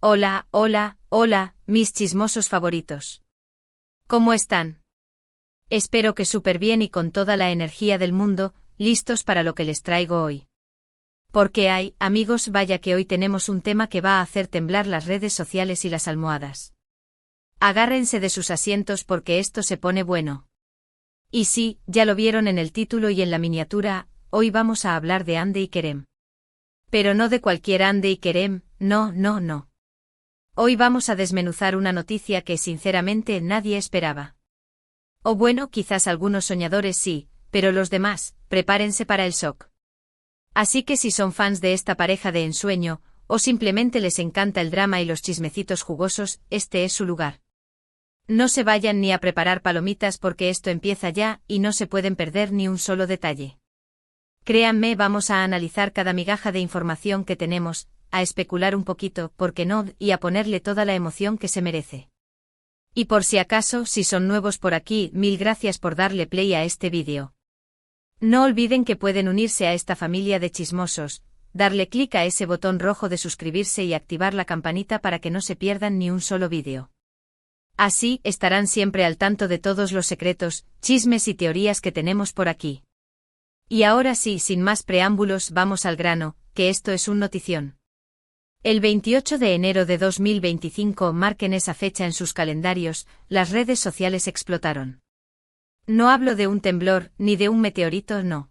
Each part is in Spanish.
Hola, hola, hola, mis chismosos favoritos. ¿Cómo están? Espero que súper bien y con toda la energía del mundo, listos para lo que les traigo hoy. Porque amigos, vaya que hoy tenemos un tema que va a hacer temblar las redes sociales y las almohadas. Agárrense de sus asientos porque esto se pone bueno. Y sí, ya lo vieron en el título y en la miniatura, hoy vamos a hablar de Hande y Kerem. Pero no de cualquier Hande y Kerem, no. Hoy vamos a desmenuzar una noticia que sinceramente nadie esperaba. O bueno, quizás algunos soñadores sí, pero los demás, prepárense para el shock. Así que si son fans de esta pareja de ensueño, o simplemente les encanta el drama y los chismecitos jugosos, este es su lugar. No se vayan ni a preparar palomitas porque esto empieza ya y no se pueden perder ni un solo detalle. Créanme, vamos a analizar cada migaja de información que tenemos, a especular un poquito, ¿por qué no?, y a ponerle toda la emoción que se merece. Y por si acaso, si son nuevos por aquí, mil gracias por darle play a este vídeo. No olviden que pueden unirse a esta familia de chismosos, darle clic a ese botón rojo de suscribirse y activar la campanita para que no se pierdan ni un solo vídeo. Así, estarán siempre al tanto de todos los secretos, chismes y teorías que tenemos por aquí. Y ahora sí, sin más preámbulos, vamos al grano, que esto es un notición. El 28 de enero de 2025, marquen esa fecha en sus calendarios, las redes sociales explotaron. No hablo de un temblor, ni de un meteorito, no.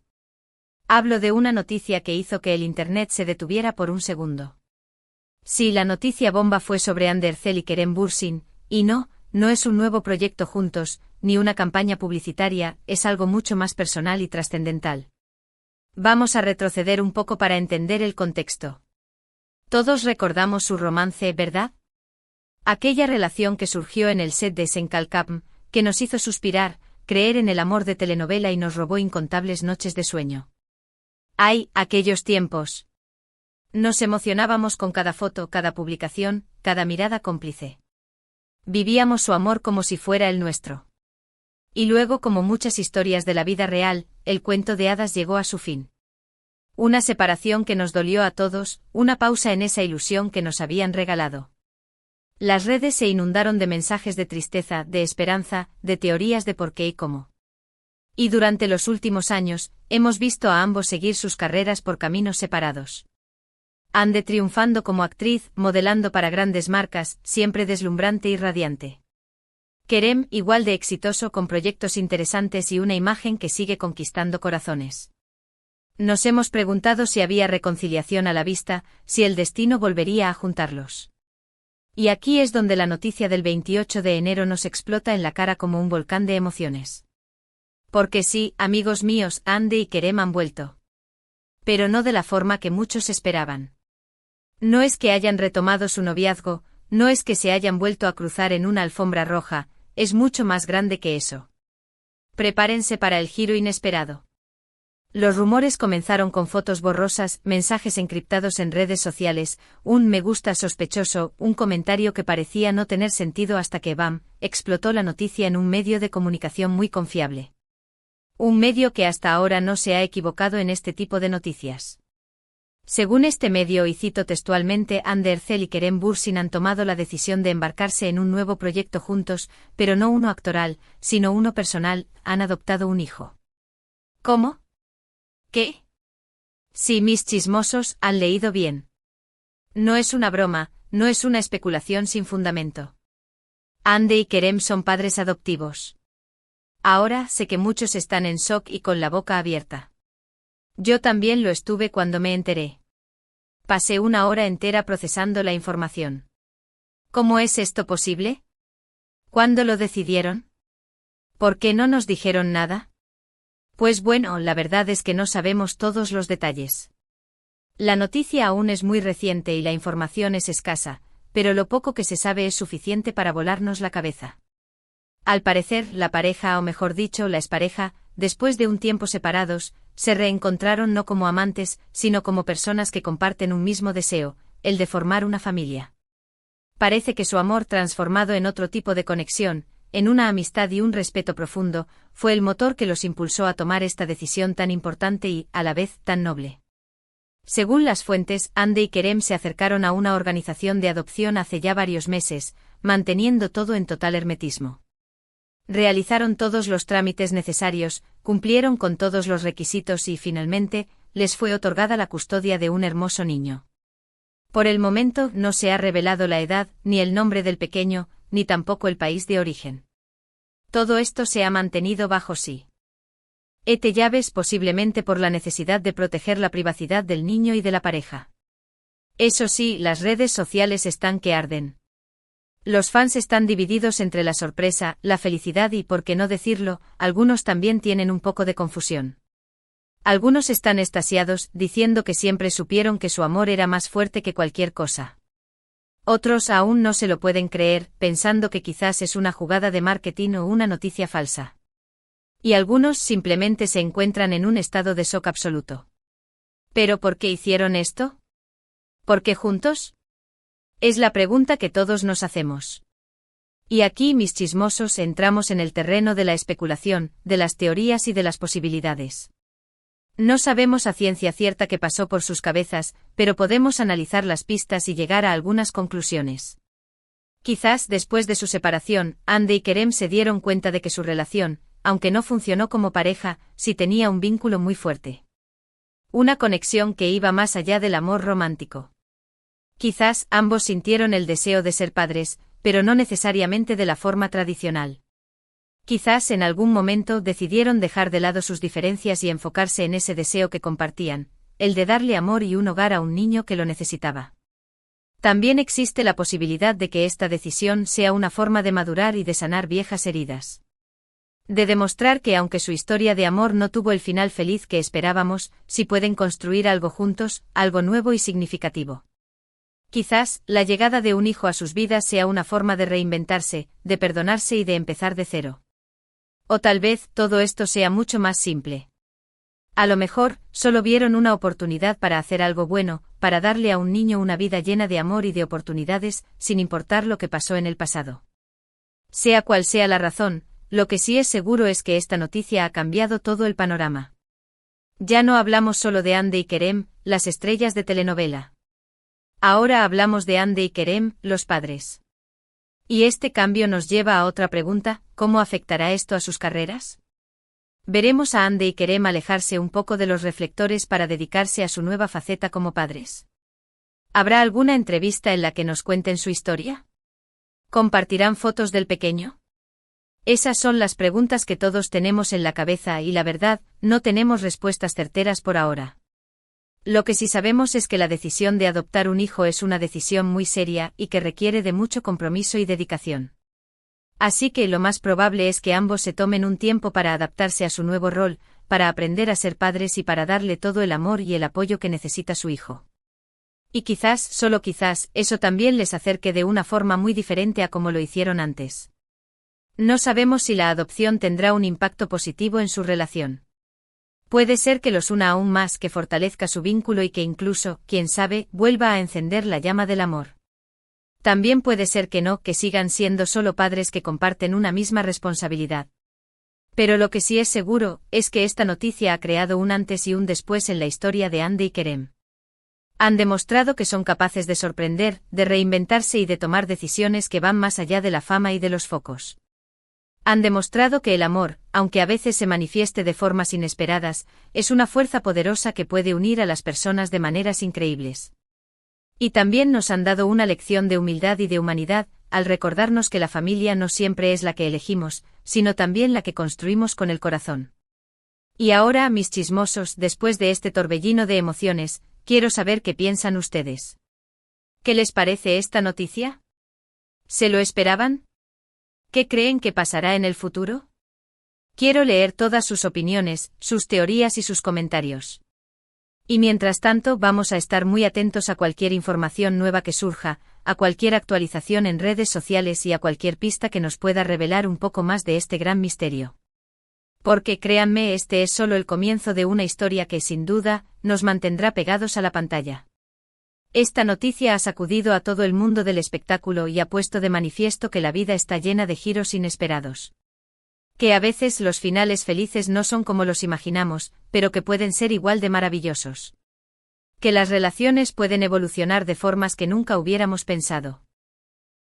Hablo de una noticia que hizo que el internet se detuviera por un segundo. Sí, la noticia bomba fue sobre Hande Erçel y Kerem Bürsin, y no es un nuevo proyecto juntos, ni una campaña publicitaria, es algo mucho más personal y trascendental. Vamos a retroceder un poco para entender el contexto. Todos recordamos su romance, ¿verdad? Aquella relación que surgió en el set de Senkalkapm, que nos hizo suspirar, creer en el amor de telenovela y nos robó incontables noches de sueño. ¡Ay, aquellos tiempos! Nos emocionábamos con cada foto, cada publicación, cada mirada cómplice. Vivíamos su amor como si fuera el nuestro. Y luego, como muchas historias de la vida real, el cuento de hadas llegó a su fin. Una separación que nos dolió a todos, una pausa en esa ilusión que nos habían regalado. Las redes se inundaron de mensajes de tristeza, de esperanza, de teorías de por qué y cómo. Y durante los últimos años, hemos visto a ambos seguir sus carreras por caminos separados. Hande triunfando como actriz, modelando para grandes marcas, siempre deslumbrante y radiante. Kerem, igual de exitoso con proyectos interesantes y una imagen que sigue conquistando corazones. Nos hemos preguntado si había reconciliación a la vista, si el destino volvería a juntarlos. Y aquí es donde la noticia del 28 de enero nos explota en la cara como un volcán de emociones. Porque sí, amigos míos, Hande y Kerem han vuelto. Pero no de la forma que muchos esperaban. No es que hayan retomado su noviazgo, no es que se hayan vuelto a cruzar en una alfombra roja, es mucho más grande que eso. Prepárense para el giro inesperado. Los rumores comenzaron con fotos borrosas, mensajes encriptados en redes sociales, un me gusta sospechoso, un comentario que parecía no tener sentido hasta que ¡bam!, explotó la noticia en un medio de comunicación muy confiable. Un medio que hasta ahora no se ha equivocado en este tipo de noticias. Según este medio, y cito textualmente, Hande Erçel y Kerem Bürsin han tomado la decisión de embarcarse en un nuevo proyecto juntos, pero no uno actoral, sino uno personal, han adoptado un hijo. ¿Cómo? ¿Qué? Sí, mis chismosos, han leído bien. No es una broma, no es una especulación sin fundamento. Hande y Kerem son padres adoptivos. Ahora sé que muchos están en shock y con la boca abierta. Yo también lo estuve cuando me enteré. Pasé una hora entera procesando la información. ¿Cómo es esto posible? ¿Cuándo lo decidieron? ¿Por qué no nos dijeron nada? Pues bueno, la verdad es que no sabemos todos los detalles. La noticia aún es muy reciente y la información es escasa, pero lo poco que se sabe es suficiente para volarnos la cabeza. Al parecer, la pareja, o mejor dicho, la expareja, después de un tiempo separados, se reencontraron no como amantes, sino como personas que comparten un mismo deseo, el de formar una familia. Parece que su amor, transformado en otro tipo de conexión, en una amistad y un respeto profundo, fue el motor que los impulsó a tomar esta decisión tan importante y, a la vez, tan noble. Según las fuentes, Hande y Kerem se acercaron a una organización de adopción hace ya varios meses, manteniendo todo en total hermetismo. Realizaron todos los trámites necesarios, cumplieron con todos los requisitos y, finalmente, les fue otorgada la custodia de un hermoso niño. Por el momento no se ha revelado la edad, ni el nombre del pequeño, ni tampoco el país de origen. Todo esto se ha mantenido bajo sí. Llaves, posiblemente por la necesidad de proteger la privacidad del niño y de la pareja. Eso sí, las redes sociales están que arden. Los fans están divididos entre la sorpresa, la felicidad y, por qué no decirlo, algunos también tienen un poco de confusión. Algunos están extasiados, diciendo que siempre supieron que su amor era más fuerte que cualquier cosa. Otros aún no se lo pueden creer, pensando que quizás es una jugada de marketing o una noticia falsa. Y algunos simplemente se encuentran en un estado de shock absoluto. ¿Pero por qué hicieron esto? ¿Por qué juntos? Es la pregunta que todos nos hacemos. Y aquí, mis chismosos, entramos en el terreno de la especulación, de las teorías y de las posibilidades. No sabemos a ciencia cierta qué pasó por sus cabezas, pero podemos analizar las pistas y llegar a algunas conclusiones. Quizás, después de su separación, Hande y Kerem se dieron cuenta de que su relación, aunque no funcionó como pareja, sí tenía un vínculo muy fuerte. Una conexión que iba más allá del amor romántico. Quizás ambos sintieron el deseo de ser padres, pero no necesariamente de la forma tradicional. Quizás en algún momento decidieron dejar de lado sus diferencias y enfocarse en ese deseo que compartían, el de darle amor y un hogar a un niño que lo necesitaba. También existe la posibilidad de que esta decisión sea una forma de madurar y de sanar viejas heridas. De demostrar que aunque su historia de amor no tuvo el final feliz que esperábamos, sí pueden construir algo juntos, algo nuevo y significativo. Quizás, la llegada de un hijo a sus vidas sea una forma de reinventarse, de perdonarse y de empezar de cero. O tal vez todo esto sea mucho más simple. A lo mejor, solo vieron una oportunidad para hacer algo bueno, para darle a un niño una vida llena de amor y de oportunidades, sin importar lo que pasó en el pasado. Sea cual sea la razón, lo que sí es seguro es que esta noticia ha cambiado todo el panorama. Ya no hablamos solo de Hande y Kerem, las estrellas de telenovela. Ahora hablamos de Hande y Kerem, los padres. Y este cambio nos lleva a otra pregunta: ¿cómo afectará esto a sus carreras? Veremos a Hande y Kerem alejarse un poco de los reflectores para dedicarse a su nueva faceta como padres. ¿Habrá alguna entrevista en la que nos cuenten su historia? ¿Compartirán fotos del pequeño? Esas son las preguntas que todos tenemos en la cabeza y la verdad, no tenemos respuestas certeras por ahora. Lo que sí sabemos es que la decisión de adoptar un hijo es una decisión muy seria y que requiere de mucho compromiso y dedicación. Así que lo más probable es que ambos se tomen un tiempo para adaptarse a su nuevo rol, para aprender a ser padres y para darle todo el amor y el apoyo que necesita su hijo. Y quizás, solo quizás, eso también les acerque de una forma muy diferente a como lo hicieron antes. No sabemos si la adopción tendrá un impacto positivo en su relación. Puede ser que los una aún más, que fortalezca su vínculo y que incluso, quién sabe, vuelva a encender la llama del amor. También puede ser que no, que sigan siendo solo padres que comparten una misma responsabilidad. Pero lo que sí es seguro, es que esta noticia ha creado un antes y un después en la historia de Hande y Kerem. Han demostrado que son capaces de sorprender, de reinventarse y de tomar decisiones que van más allá de la fama y de los focos. Han demostrado que el amor, aunque a veces se manifieste de formas inesperadas, es una fuerza poderosa que puede unir a las personas de maneras increíbles. Y también nos han dado una lección de humildad y de humanidad, al recordarnos que la familia no siempre es la que elegimos, sino también la que construimos con el corazón. Y ahora, mis chismosos, después de este torbellino de emociones, quiero saber qué piensan ustedes. ¿Qué les parece esta noticia? ¿Se lo esperaban? ¿Qué creen que pasará en el futuro? Quiero leer todas sus opiniones, sus teorías y sus comentarios. Y mientras tanto vamos a estar muy atentos a cualquier información nueva que surja, a cualquier actualización en redes sociales y a cualquier pista que nos pueda revelar un poco más de este gran misterio. Porque créanme, este es solo el comienzo de una historia que, sin duda, nos mantendrá pegados a la pantalla. Esta noticia ha sacudido a todo el mundo del espectáculo y ha puesto de manifiesto que la vida está llena de giros inesperados. Que a veces los finales felices no son como los imaginamos, pero que pueden ser igual de maravillosos. Que las relaciones pueden evolucionar de formas que nunca hubiéramos pensado.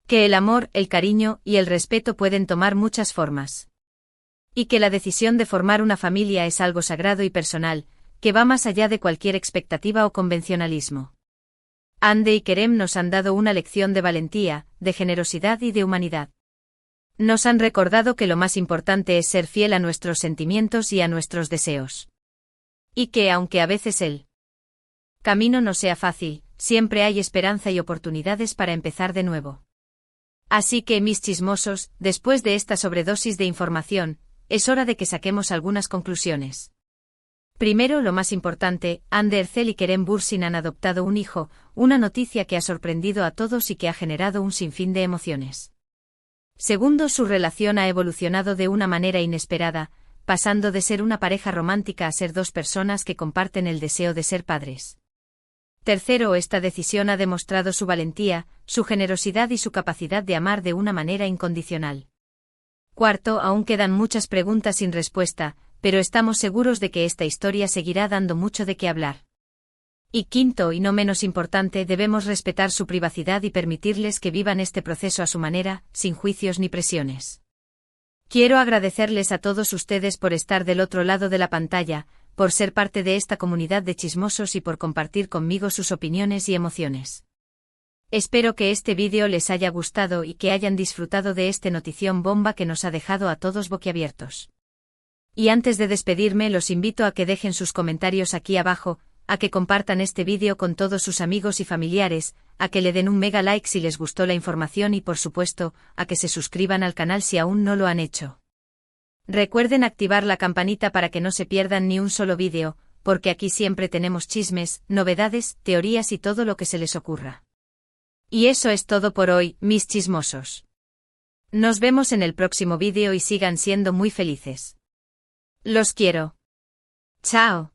Que el amor, el cariño y el respeto pueden tomar muchas formas. Y que la decisión de formar una familia es algo sagrado y personal, que va más allá de cualquier expectativa o convencionalismo. Hande y Kerem nos han dado una lección de valentía, de generosidad y de humanidad. Nos han recordado que lo más importante es ser fiel a nuestros sentimientos y a nuestros deseos. Y que, aunque a veces el camino no sea fácil, siempre hay esperanza y oportunidades para empezar de nuevo. Así que, mis chismosos, después de esta sobredosis de información, es hora de que saquemos algunas conclusiones. Primero, lo más importante, Hande Erçel y Kerem Bürsin han adoptado un hijo, una noticia que ha sorprendido a todos y que ha generado un sinfín de emociones. Segundo, su relación ha evolucionado de una manera inesperada, pasando de ser una pareja romántica a ser dos personas que comparten el deseo de ser padres. Tercero, esta decisión ha demostrado su valentía, su generosidad y su capacidad de amar de una manera incondicional. Cuarto, aún quedan muchas preguntas sin respuesta, pero estamos seguros de que esta historia seguirá dando mucho de qué hablar. Y quinto, y no menos importante, debemos respetar su privacidad y permitirles que vivan este proceso a su manera, sin juicios ni presiones. Quiero agradecerles a todos ustedes por estar del otro lado de la pantalla, por ser parte de esta comunidad de chismosos y por compartir conmigo sus opiniones y emociones. Espero que este vídeo les haya gustado y que hayan disfrutado de esta notición bomba que nos ha dejado a todos boquiabiertos. Y antes de despedirme, los invito a que dejen sus comentarios aquí abajo, a que compartan este vídeo con todos sus amigos y familiares, a que le den un mega like si les gustó la información y por supuesto, a que se suscriban al canal si aún no lo han hecho. Recuerden activar la campanita para que no se pierdan ni un solo vídeo, porque aquí siempre tenemos chismes, novedades, teorías y todo lo que se les ocurra. Y eso es todo por hoy, mis chismosos. Nos vemos en el próximo vídeo y sigan siendo muy felices. Los quiero. Chao.